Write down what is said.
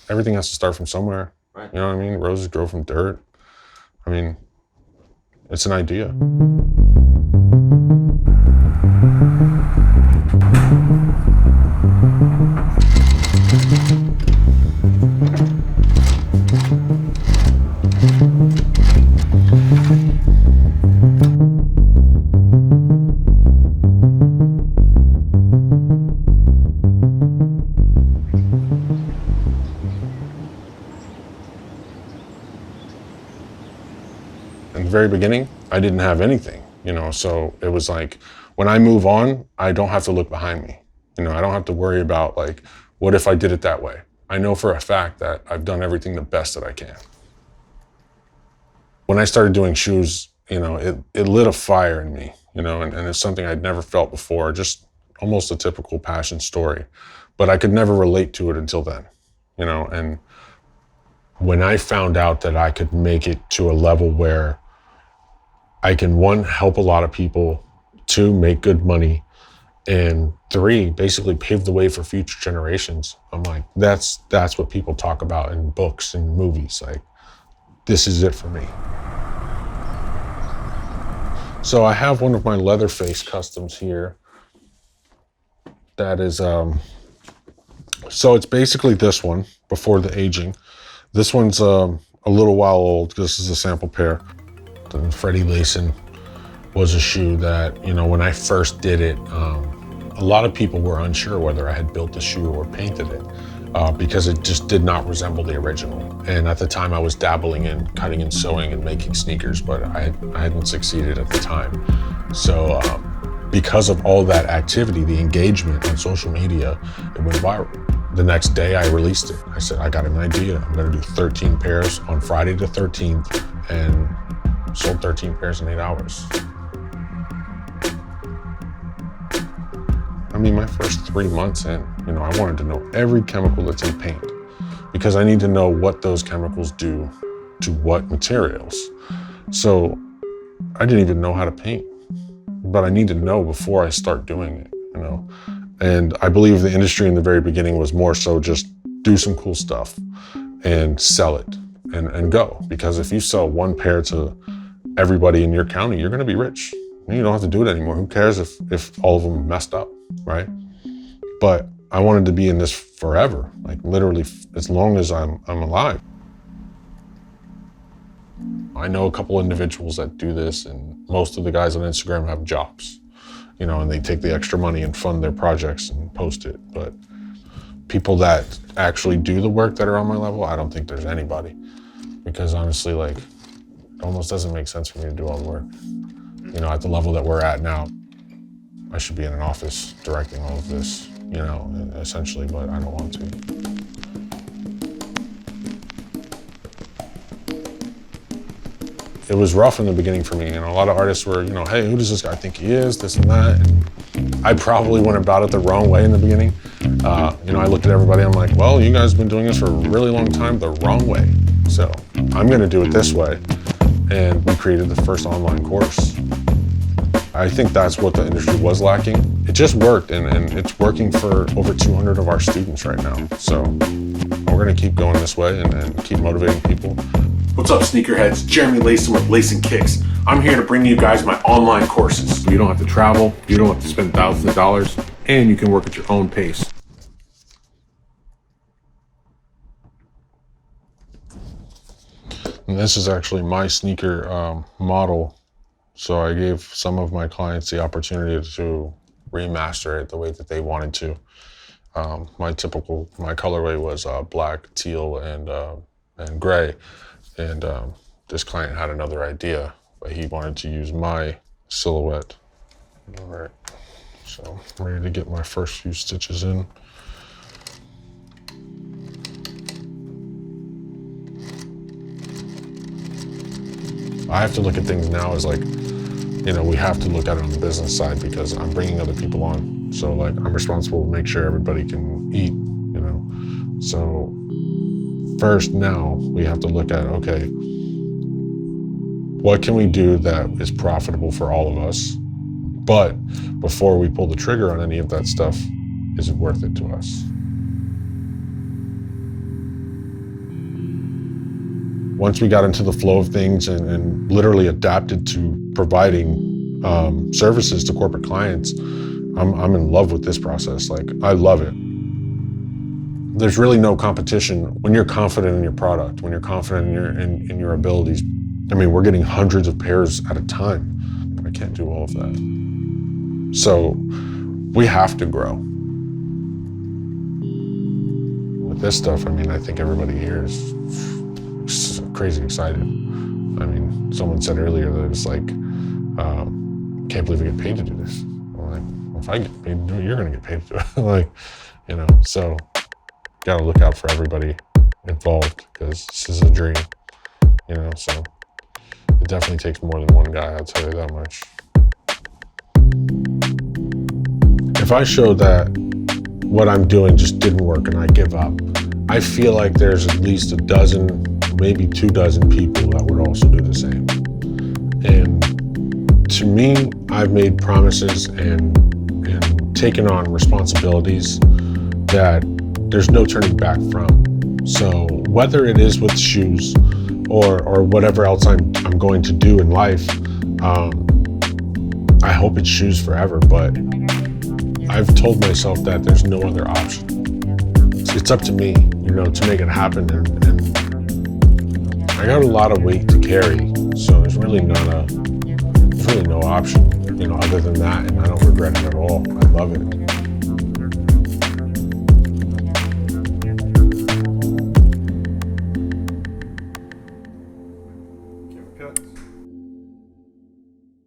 everything has to start from somewhere. Right. You know what I mean? Roses grow from dirt. I mean, it's an idea. In the very beginning, I didn't have anything, you know, so it was like, when I move on, I don't have to look behind me. You know, I don't have to worry about like, what if I did it that way? I know for a fact that I've done everything the best that I can. When I started doing shoes, you know, it lit a fire in me, you know, and it's something I'd never felt before, just almost a typical passion story. But I could never relate to it until then, you know, and when I found out that I could make it to a level where I can, one, help a lot of people, two, make good money, and three, basically pave the way for future generations. I'm like, that's what people talk about in books and movies. Like, this is it for me. So I have one of my Leatherface customs here. That is, so it's basically this one before the aging. This one's a little while old. This is a sample pair. And Freddie Lacin was a shoe that, you know, when I first did it, a lot of people were unsure whether I had built the shoe or painted it because it just did not resemble the original. And at the time I was dabbling in cutting and sewing and making sneakers, but I hadn't succeeded at the time. So because of all that activity, the engagement on social media, it went viral. The next day I released it. I said, I got an idea. I'm gonna do 13 pairs on Friday the 13th, and sold 13 pairs in 8 hours. I mean, my first 3 months in, you know, I wanted to know every chemical that's in paint because I need to know what those chemicals do to what materials. So I didn't even know how to paint, but I need to know before I start doing it, you know? And I believe the industry in the very beginning was more so just do some cool stuff and sell it and go. Because if you sell one pair to everybody in your county, you're gonna be rich. You don't have to do it anymore. Who cares if all of them messed up, right? But I wanted to be in this forever, like literally as long as I'm alive. I know a couple individuals that do this, and most of the guys on Instagram have jobs, you know, and they take the extra money and fund their projects and post it. But people that actually do the work that are on my level, I don't think there's anybody. Because honestly, like, it almost doesn't make sense for me to do all the work. You know, at the level that we're at now, I should be in an office directing all of this, you know, essentially, but I don't want to. It was rough in the beginning for me, and a lot of artists were, you know, hey, who does this guy think he is, this and that, and I probably went about it the wrong way in the beginning. You know, I looked at everybody, I'm like, well, you guys have been doing this for a really long time the wrong way, so I'm gonna do it this way. And we created the first online course. I think that's what the industry was lacking. It just worked, and it's working for over 200 of our students right now. So we're gonna keep going this way and keep motivating people. What's up, sneakerheads? Jeremy Lacin with Lacin Kicks. I'm here to bring you guys my online courses. You don't have to travel, you don't have to spend thousands of dollars, and you can work at your own pace. And this is actually my sneaker model. So I gave some of my clients the opportunity to remaster it the way that they wanted to. My colorway was black, teal, and gray. And this client had another idea, but he wanted to use my silhouette. All right, so I'm ready to get my first few stitches in. I have to look at things now as like, you know, we have to look at it on the business side because I'm bringing other people on. So like, I'm responsible to make sure everybody can eat, you know? So first now we have to look at, okay, what can we do that is profitable for all of us? But before we pull the trigger on any of that stuff, is it worth it to us? once we got into the flow of things and literally adapted to providing services to corporate clients, I'm in love with this process. Like, I love it. There's really no competition when you're confident in your product, when you're confident in your abilities. I mean, we're getting hundreds of pairs at a time. I can't do all of that. So we have to grow. With this stuff, I mean, I think everybody here is crazy excited. I mean, someone said earlier that it's like, can't believe we get paid to do this. I'm like, well, if I get paid to do it, you're gonna get paid to do it. Like, you know, so gotta look out for everybody involved, because this is a dream, you know, so it definitely takes more than one guy, I'll tell you that much. If I show that what I'm doing just didn't work and I give up, I feel like there's at least a dozen, maybe 2 dozen people that would also do the same. And to me, I've made promises and taken on responsibilities that there's no turning back from. So whether it is with shoes or whatever else I'm going to do in life, I hope it's shoes forever, but I've told myself that there's no other option. It's up to me, you know, to make it happen, and I got a lot of weight to carry, so there's really no option, you know, other than that, and I don't regret it at all. I love it.